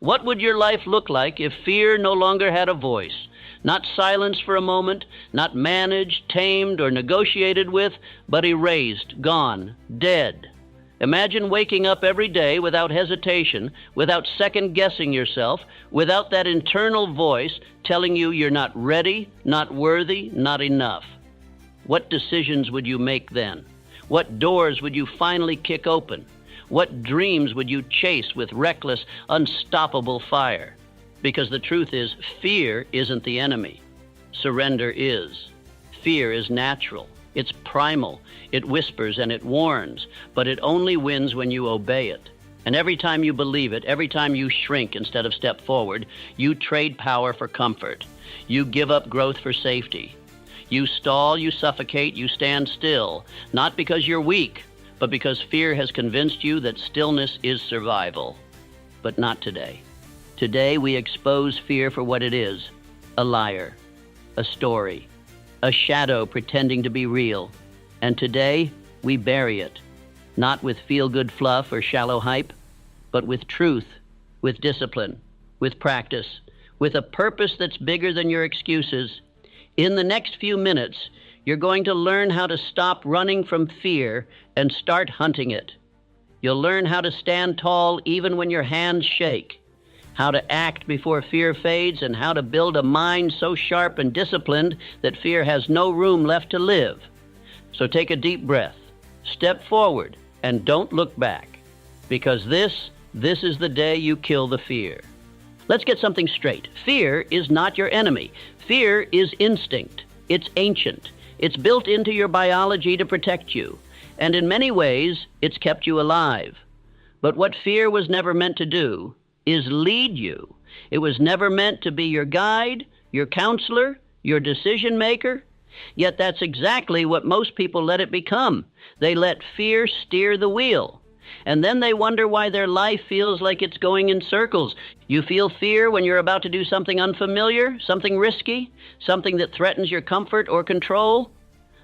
What would your life look like if fear no longer had a voice? Not silenced for a moment, not managed, tamed, or negotiated with, but erased, gone, dead. Imagine waking up every day without hesitation, without second-guessing yourself, without that internal voice telling you you're not ready, not worthy, not enough. What decisions would you make then? What doors would you finally kick open? What dreams would you chase with reckless, unstoppable fire? Because the truth is, fear isn't the enemy. Surrender is. Fear is natural. It's primal. It whispers and it warns, but it only wins when you obey it. And every time you believe it, every time you shrink instead of step forward, you trade power for comfort. You give up growth for safety. You stall, you suffocate, you stand still, not because you're weak, but because fear has convinced you that stillness is survival. But not today. Today we expose fear for what it is, a liar, a story, a shadow pretending to be real. And today we bury it, not with feel-good fluff or shallow hype, but with truth, with discipline, with practice, with a purpose that's bigger than your excuses. In the next few minutes, you're going to learn how to stop running from fear and start hunting it. You'll learn how to stand tall even when your hands shake, how to act before fear fades, and how to build a mind so sharp and disciplined that fear has no room left to live. So take a deep breath, step forward, and don't look back, because this is the day you kill the fear. Let's get something straight. Fear is not your enemy. Fear is instinct. It's ancient. It's built into your biology to protect you. And in many ways, it's kept you alive. But what fear was never meant to do is lead you. It was never meant to be your guide, your counselor, your decision maker. Yet that's exactly what most people let it become. They let fear steer the wheel. And then they wonder why their life feels like it's going in circles. You feel fear when you're about to do something unfamiliar, something risky, something that threatens your comfort or control.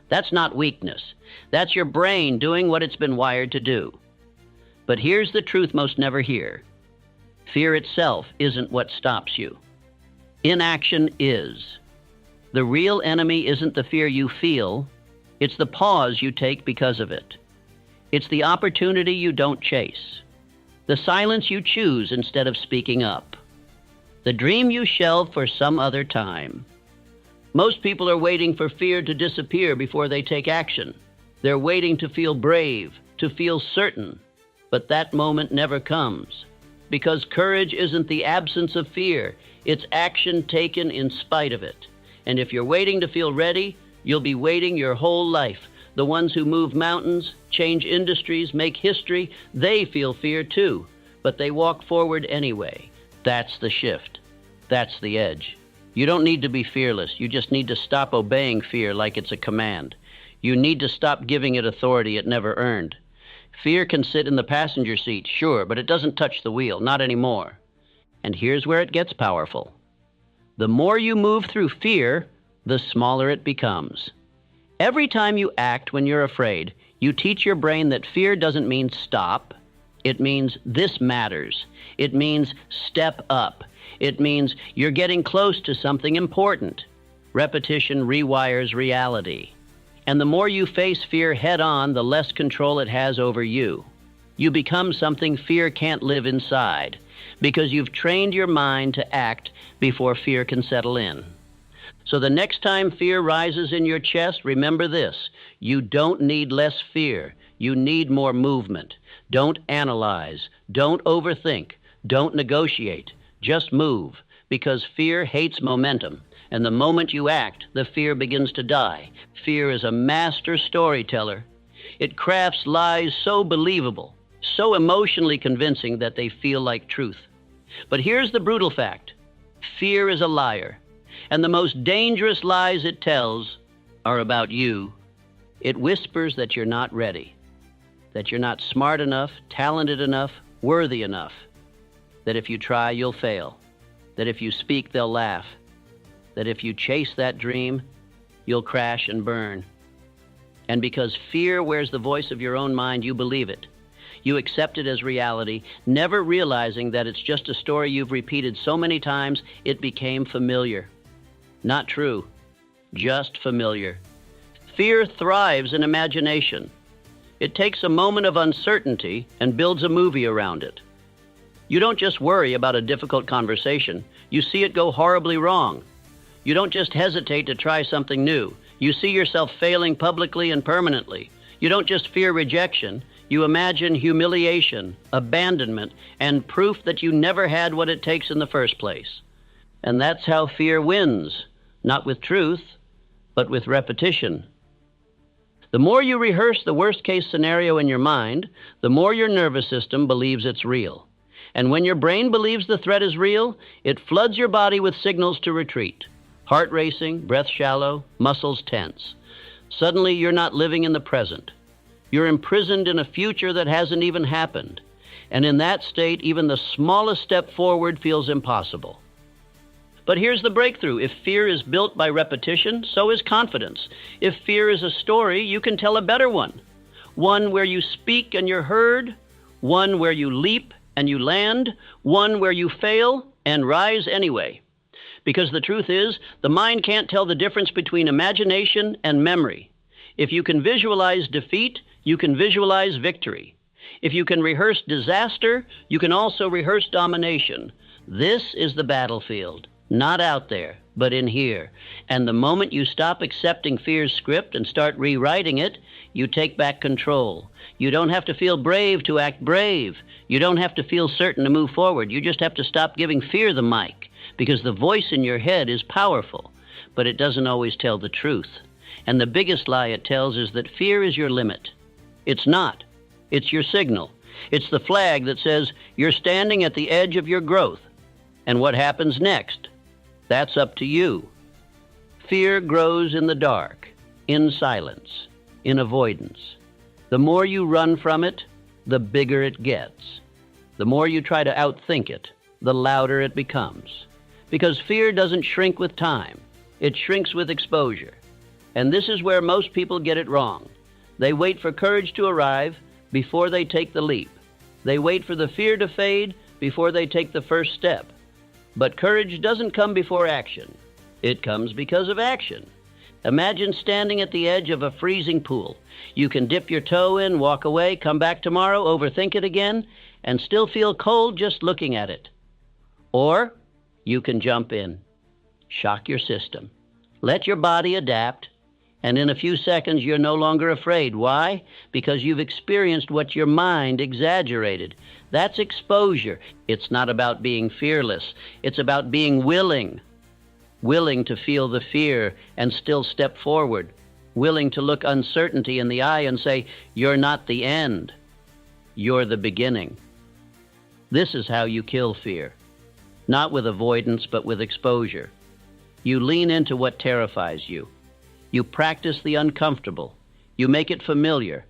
That's not weakness. That's your brain doing what it's been wired to do. But here's the truth most never hear. Fear itself isn't what stops you. Inaction is. The real enemy isn't the fear you feel. It's the pause you take because of it. It's the opportunity you don't chase, the silence you choose instead of speaking up, the dream you shelve for some other time. Most people are waiting for fear to disappear before they take action. They're waiting to feel brave, to feel certain, but that moment never comes, because courage isn't the absence of fear, it's action taken in spite of it. And if you're waiting to feel ready, you'll be waiting your whole life. The ones who move mountains, change industries, make history, they feel fear too, but they walk forward anyway. That's the shift. That's the edge. You don't need to be fearless. You just need to stop obeying fear like it's a command. You need to stop giving it authority it never earned. Fear can sit in the passenger seat, sure, but it doesn't touch the wheel, not anymore. And here's where it gets powerful. The more you move through fear, the smaller it becomes. Every time you act when you're afraid, you teach your brain that fear doesn't mean stop. It means this matters. It means step up. It means you're getting close to something important. Repetition rewires reality. And the more you face fear head on, the less control it has over you. You become something fear can't live inside, because you've trained your mind to act before fear can settle in. So the next time fear rises in your chest, remember this: you don't need less fear. You need more movement. Don't analyze. Don't overthink. Don't negotiate. Just move, because fear hates momentum. And the moment you act, the fear begins to die. Fear is a master storyteller. It crafts lies so believable, so emotionally convincing that they feel like truth. But here's the brutal fact. Fear is a liar. And the most dangerous lies it tells are about you. It whispers that you're not ready, that you're not smart enough, talented enough, worthy enough, that if you try, you'll fail, that if you speak, they'll laugh, that if you chase that dream, you'll crash and burn. And because fear wears the voice of your own mind, you believe it. You accept it as reality, never realizing that it's just a story you've repeated so many times it became familiar. Not true, just familiar. Fear thrives in imagination. It takes a moment of uncertainty and builds a movie around it. You don't just worry about a difficult conversation. You see it go horribly wrong. You don't just hesitate to try something new. You see yourself failing publicly and permanently. You don't just fear rejection. You imagine humiliation, abandonment, and proof that you never had what it takes in the first place. And that's how fear wins, not with truth, but with repetition. The more you rehearse the worst-case scenario in your mind, the more your nervous system believes it's real. And when your brain believes the threat is real, it floods your body with signals to retreat. Heart racing, breath shallow, muscles tense. Suddenly, you're not living in the present. You're imprisoned in a future that hasn't even happened. And in that state, even the smallest step forward feels impossible. But here's the breakthrough. If fear is built by repetition, so is confidence. If fear is a story, you can tell a better one. One where you speak and you're heard. One where you leap and you land. One where you fail and rise anyway. Because the truth is, the mind can't tell the difference between imagination and memory. If you can visualize defeat, you can visualize victory. If you can rehearse disaster, you can also rehearse domination. This is the battlefield, not out there, but in here. And the moment you stop accepting fear's script and start rewriting it, you take back control. You don't have to feel brave to act brave. You don't have to feel certain to move forward. You just have to stop giving fear the mic. Because the voice in your head is powerful, but it doesn't always tell the truth. And the biggest lie it tells is that fear is your limit. It's not. It's your signal. It's the flag that says you're standing at the edge of your growth. And what happens next? That's up to you. Fear grows in the dark, in silence, in avoidance. The more you run from it, the bigger it gets. The more you try to outthink it, the louder it becomes. Because fear doesn't shrink with time. It shrinks with exposure. And this is where most people get it wrong. They wait for courage to arrive before they take the leap. They wait for the fear to fade before they take the first step. But courage doesn't come before action. It comes because of action. Imagine standing at the edge of a freezing pool. You can dip your toe in, walk away, come back tomorrow, overthink it again, and still feel cold just looking at it. Or you can jump in, shock your system, let your body adapt, and in a few seconds you're no longer afraid. Why? Because you've experienced what your mind exaggerated. That's exposure. It's not about being fearless. It's about being willing to feel the fear and still step forward, willing to look uncertainty in the eye and say, you're not the end, you're the beginning. This is how you kill fear. Not with avoidance, but with exposure. You lean into what terrifies you. You practice the uncomfortable. You make it familiar.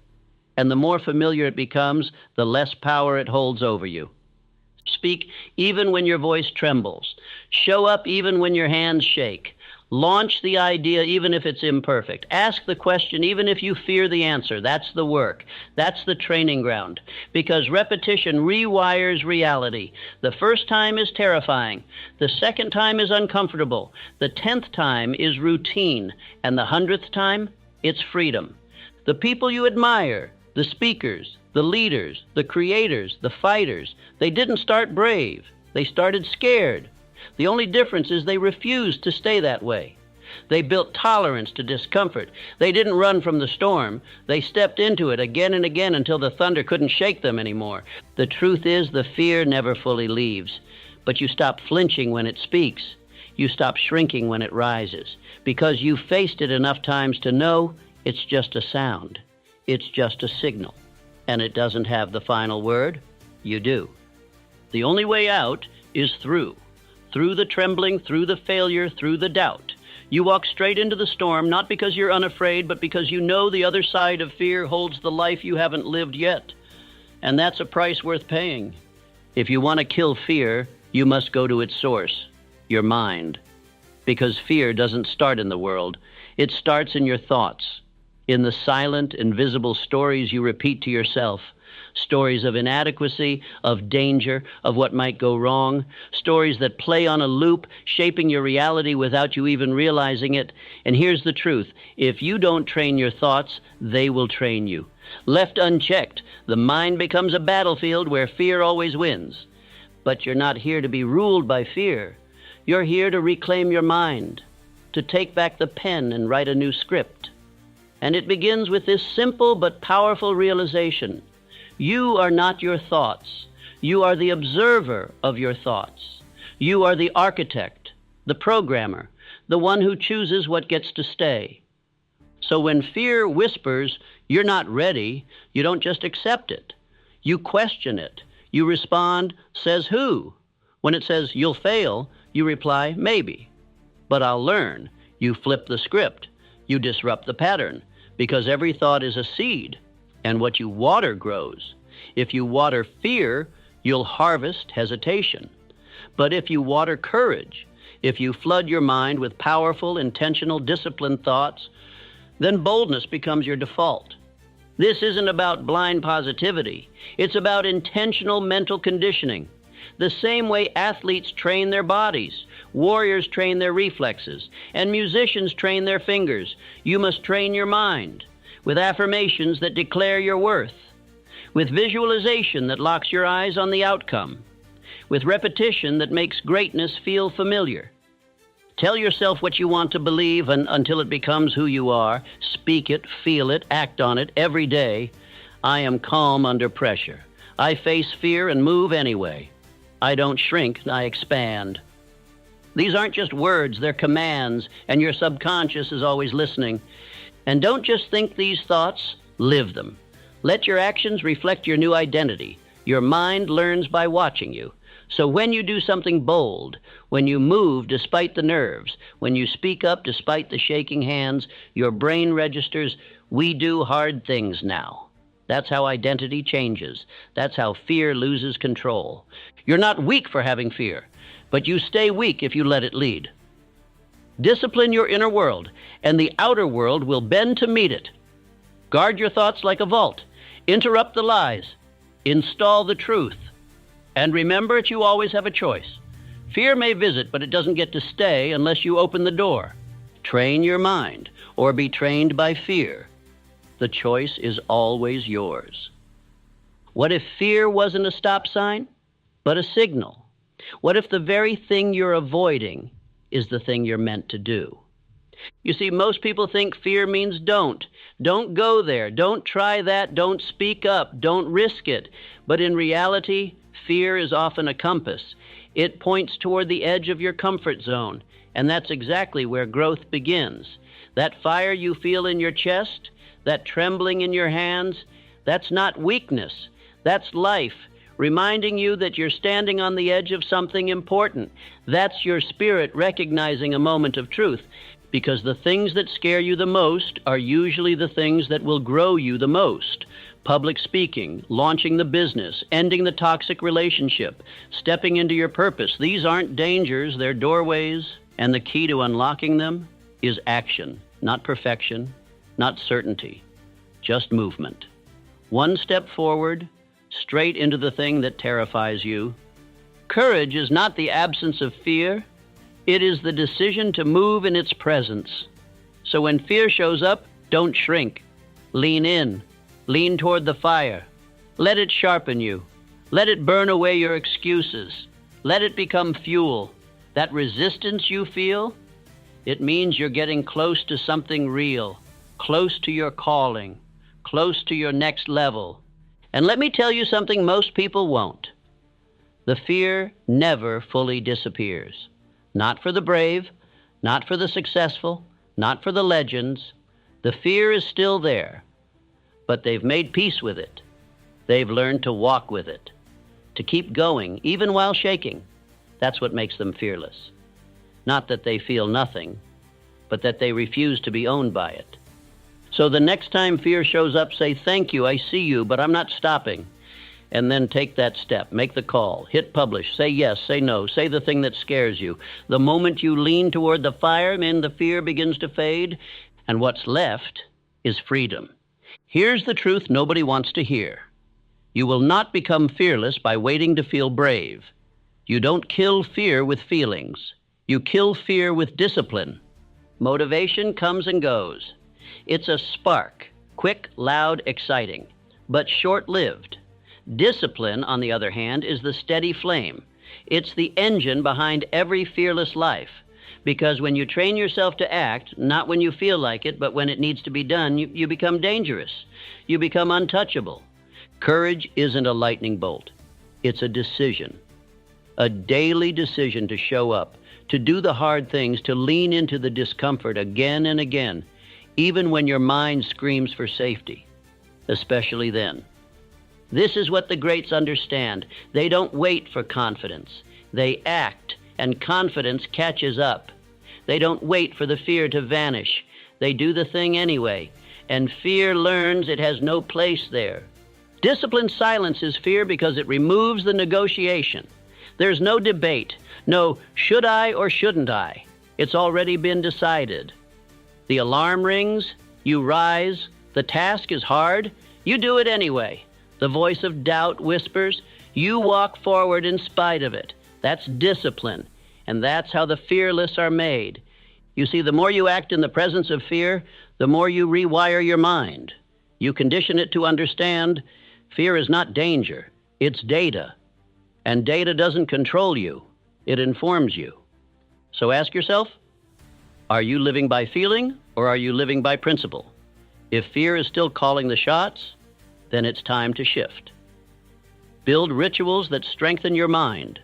And the more familiar it becomes, the less power it holds over you. Speak even when your voice trembles. Show up even when your hands shake. Launch the idea even if it's imperfect. Ask the question even if you fear the answer. That's the work. That's the training ground. Because repetition rewires reality. The first time is terrifying. The second time is uncomfortable. The 10th time is routine. And the 100th time, it's freedom. The people you admire, the speakers, the leaders, the creators, the fighters, they didn't start brave. They started scared. The only difference is they refused to stay that way. They built tolerance to discomfort. They didn't run from the storm. They stepped into it again and again until the thunder couldn't shake them anymore. The truth is the fear never fully leaves. But you stop flinching when it speaks. You stop shrinking when it rises. Because you've faced it enough times to know it's just a sound. It's just a signal. And it doesn't have the final word. You do. The only way out is through. Through the trembling, through the failure, through the doubt. You walk straight into the storm, not because you're unafraid, but because you know the other side of fear holds the life you haven't lived yet. And that's a price worth paying. If you want to kill fear, you must go to its source, your mind. Because fear doesn't start in the world. It starts in your thoughts, in the silent, invisible stories you repeat to yourself, Stories of inadequacy, of danger, of what might go wrong. Stories that play on a loop, shaping your reality without you even realizing it. And here's the truth. If you don't train your thoughts, they will train you. Left unchecked, the mind becomes a battlefield where fear always wins. But you're not here to be ruled by fear. You're here to reclaim your mind, to take back the pen and write a new script. And it begins with this simple but powerful realization. You are not your thoughts. You are the observer of your thoughts. You are the architect, the programmer, the one who chooses what gets to stay. So when fear whispers, you're not ready, you don't just accept it. You question it. You respond, says who? When it says you'll fail, you reply, maybe. But I'll learn. You flip the script. You disrupt the pattern, because every thought is a seed, and what you water grows. If you water fear, you'll harvest hesitation. But if you water courage, if you flood your mind with powerful, intentional, disciplined thoughts, then boldness becomes your default. This isn't about blind positivity. It's about intentional mental conditioning. The same way athletes train their bodies, warriors train their reflexes, and musicians train their fingers, you must train your mind with affirmations that declare your worth, with visualization that locks your eyes on the outcome, with repetition that makes greatness feel familiar. Tell yourself what you want to believe until it becomes who you are. Speak it, feel it, act on it every day. I am calm under pressure. I face fear and move anyway. I don't shrink, I expand. These aren't just words, they're commands, and your subconscious is always listening. And don't just think these thoughts, live them. Let your actions reflect your new identity. Your mind learns by watching you. So when you do something bold, when you move despite the nerves, when you speak up despite the shaking hands, your brain registers, we do hard things now. That's how identity changes. That's how fear loses control. You're not weak for having fear, but you stay weak if you let it lead. Discipline your inner world, and the outer world will bend to meet it. Guard your thoughts like a vault. Interrupt the lies. Install the truth. And remember that you always have a choice. Fear may visit, but it doesn't get to stay unless you open the door. Train your mind, or be trained by fear. The choice is always yours. What if fear wasn't a stop sign, but a signal? What if the very thing you're avoiding is the thing you're meant to do? You see, most people think fear means don't. Don't go there. Don't try that. Don't speak up. Don't risk it. But in reality, fear is often a compass. It points toward the edge of your comfort zone, and that's exactly where growth begins. That fire you feel in your chest, that trembling in your hands, that's not weakness. That's life, reminding you that you're standing on the edge of something important. That's your spirit recognizing a moment of truth, because the things that scare you the most are usually the things that will grow you the most. Public speaking, launching the business, ending the toxic relationship, stepping into your purpose. These aren't dangers, they're doorways, and the key to unlocking them is action, not perfection, not certainty, just movement. One step forward, straight into the thing that terrifies you. Courage is not the absence of fear, it is the decision to move in its presence. So when fear shows up, don't shrink. Lean in. Lean toward the fire. Let it sharpen you. Let it burn away your excuses. Let it become fuel. That resistance you feel, it means you're getting close to something real, close to your calling, close to your next level. And let me tell you something most people won't. The fear never fully disappears. Not for the brave, not for the successful, not for the legends. The fear is still there. But they've made peace with it. They've learned to walk with it, to keep going, even while shaking. That's what makes them fearless. Not that they feel nothing, but that they refuse to be owned by it. So the next time fear shows up, say, thank you, I see you, but I'm not stopping. And then take that step, make the call, hit publish, say yes, say no, say the thing that scares you. The moment you lean toward the fire, then the fear begins to fade, and what's left is freedom. Here's the truth nobody wants to hear. You will not become fearless by waiting to feel brave. You don't kill fear with feelings. You kill fear with discipline. Motivation comes and goes. It's a spark, quick, loud, exciting, but short-lived. Discipline, on the other hand, is the steady flame. It's the engine behind every fearless life. Because when you train yourself to act, not when you feel like it, but when it needs to be done, you become dangerous. You become untouchable. Courage isn't a lightning bolt. It's a decision. A daily decision to show up, to do the hard things, to lean into the discomfort again and again, even when your mind screams for safety, especially then. This is what the greats understand. They don't wait for confidence. They act, and confidence catches up. They don't wait for the fear to vanish. They do the thing anyway, and fear learns it has no place there. Discipline silences fear because it removes the negotiation. There's no debate, no should I or shouldn't I. It's already been decided. The alarm rings, you rise, the task is hard, you do it anyway. The voice of doubt whispers, you walk forward in spite of it. That's discipline, and that's how the fearless are made. You see, the more you act in the presence of fear, the more you rewire your mind. You condition it to understand fear is not danger, it's data. And data doesn't control you, it informs you. So ask yourself, are you living by feeling or are you living by principle? If fear is still calling the shots, then it's time to shift. Build rituals that strengthen your mind.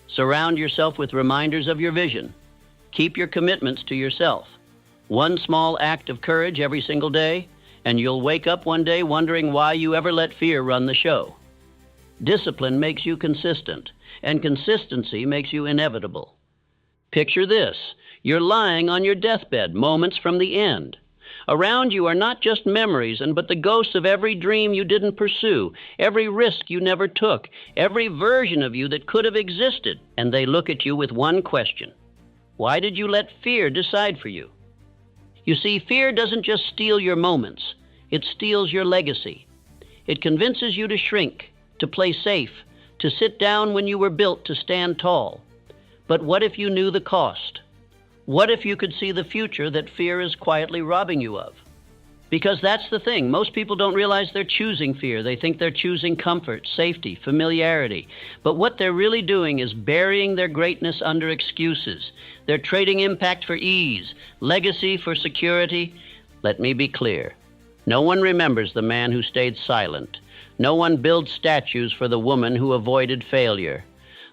Surround yourself with reminders of your vision. Keep your commitments to yourself. One small act of courage every single day, and you'll wake up one day wondering why you ever let fear run the show. Discipline makes you consistent, and consistency makes you inevitable. Picture this. You're lying on your deathbed, moments from the end. Around you are not just memories, but the ghosts of every dream you didn't pursue, every risk you never took, every version of you that could have existed. And they look at you with one question. Why did you let fear decide for you? You see, fear doesn't just steal your moments. It steals your legacy. It convinces you to shrink, to play safe, to sit down when you were built to stand tall. But what if you knew the cost? What if you could see the future that fear is quietly robbing you of? Because that's the thing. Most people don't realize they're choosing fear. They think they're choosing comfort, safety, familiarity. But what they're really doing is burying their greatness under excuses. They're trading impact for ease, legacy for security. Let me be clear. No one remembers the man who stayed silent. No one builds statues for the woman who avoided failure.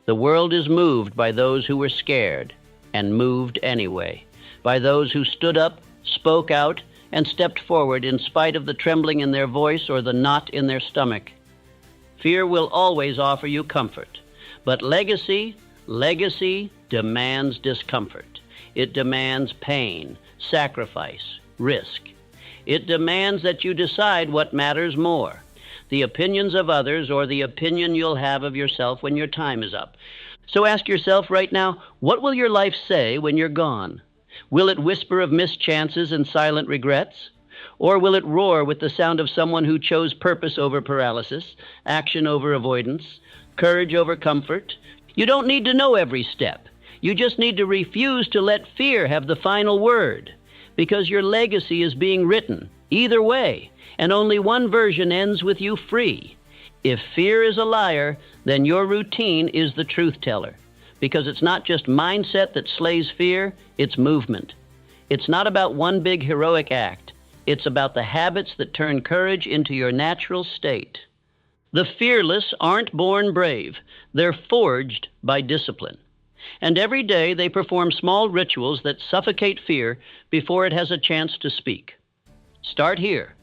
The world is moved by those who were scared and moved anyway, by those who stood up, spoke out, and stepped forward in spite of the trembling in their voice or the knot in their stomach. Fear will always offer you comfort, but legacy demands discomfort. It demands pain, sacrifice, risk. It demands that you decide what matters more, the opinions of others or the opinion you'll have of yourself when your time is up. So ask yourself right now, what will your life say when you're gone? Will it whisper of missed chances and silent regrets? Or will it roar with the sound of someone who chose purpose over paralysis, action over avoidance, courage over comfort? You don't need to know every step. You just need to refuse to let fear have the final word, because your legacy is being written either way, and only one version ends with you free. If fear is a liar, then your routine is the truth teller, because it's not just mindset that slays fear, it's movement. It's not about one big heroic act. It's about the habits that turn courage into your natural state. The fearless aren't born brave. They're forged by discipline. And every day they perform small rituals that suffocate fear before it has a chance to speak. Start here.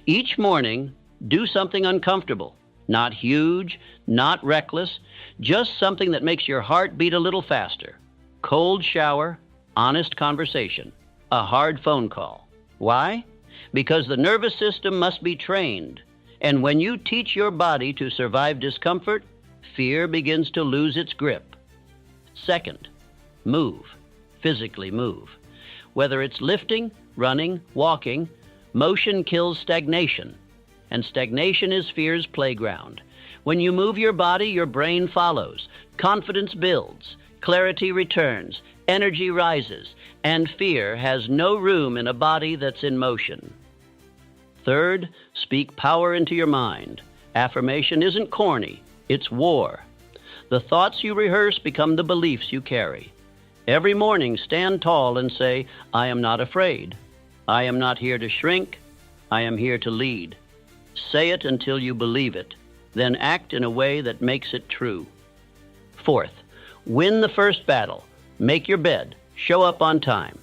Each morning, do something uncomfortable. Not huge, not reckless, just something that makes your heart beat a little faster. Cold shower, honest conversation, a hard phone call. Why? Because the nervous system must be trained. And when you teach your body to survive discomfort, fear begins to lose its grip. Second, move. Physically move. Whether it's lifting, running, walking, motion kills stagnation. And stagnation is fear's playground. When you move your body, your brain follows. Confidence builds. Clarity returns. Energy rises. And fear has no room in a body that's in motion. Third, speak power into your mind. Affirmation isn't corny. It's war. The thoughts you rehearse become the beliefs you carry. Every morning, stand tall and say, I am not afraid. I am not here to shrink. I am here to lead. Say it until you believe it. Then act in a way that makes it true. Fourth, win the first battle. Make your bed. Show up on time.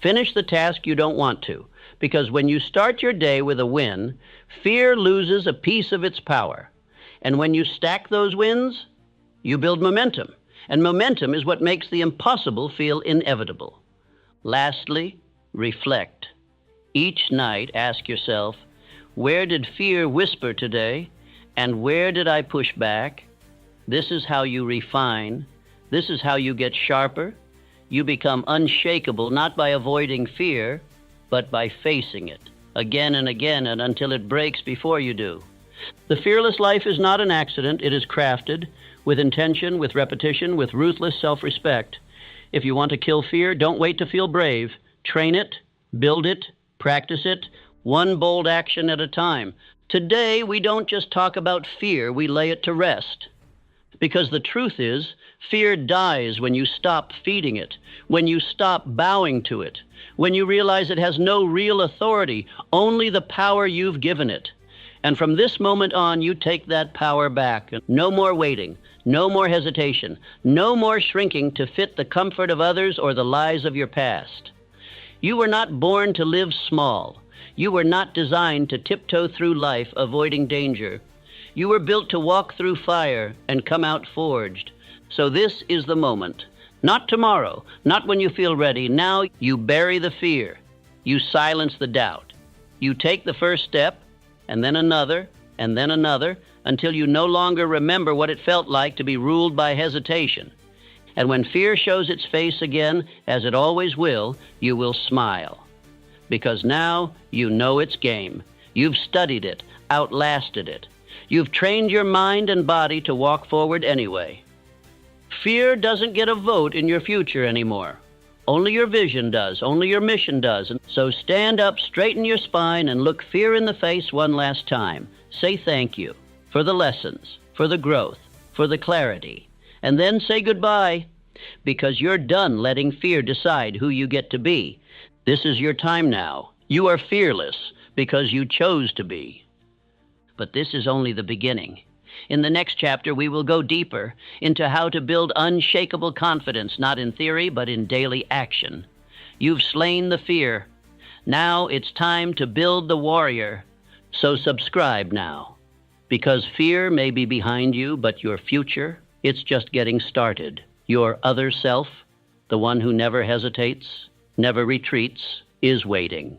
Finish the task you don't want to, because when you start your day with a win, fear loses a piece of its power. And when you stack those wins, you build momentum. And momentum is what makes the impossible feel inevitable. Lastly, reflect. Each night, ask yourself, where did fear whisper today? And where did I push back? This is how you refine. This is how you get sharper. You become unshakable, not by avoiding fear, but by facing it again and again and until it breaks before you do. The fearless life is not an accident. It is crafted with intention, with repetition, with ruthless self-respect. If you want to kill fear, don't wait to feel brave. Train it, build it, practice it, one bold action at a time. Today, we don't just talk about fear, we lay it to rest. Because the truth is, fear dies when you stop feeding it, when you stop bowing to it, when you realize it has no real authority, only the power you've given it. And from this moment on, you take that power back. No more waiting, no more hesitation, no more shrinking to fit the comfort of others or the lies of your past. You were not born to live small. You were not designed to tiptoe through life avoiding danger. You were built to walk through fire and come out forged. So this is the moment. Not tomorrow, not when you feel ready. Now you bury the fear. You silence the doubt. You take the first step, and then another, until you no longer remember what it felt like to be ruled by hesitation. And when fear shows its face again, as it always will, you will smile. Because now you know its game. You've studied it, outlasted it. You've trained your mind and body to walk forward anyway. Fear doesn't get a vote in your future anymore. Only your vision does, only your mission does. So stand up, straighten your spine, and look fear in the face one last time. Say thank you for the lessons, for the growth, for the clarity. And then say goodbye, because you're done letting fear decide who you get to be. This is your time now. You are fearless because you chose to be. But this is only the beginning. In the next chapter, we will go deeper into how to build unshakable confidence, not in theory, but in daily action. You've slain the fear. Now it's time to build the warrior. So subscribe now, because fear may be behind you, but your future, it's just getting started. Your other self, the one who never hesitates, never retreats, is waiting.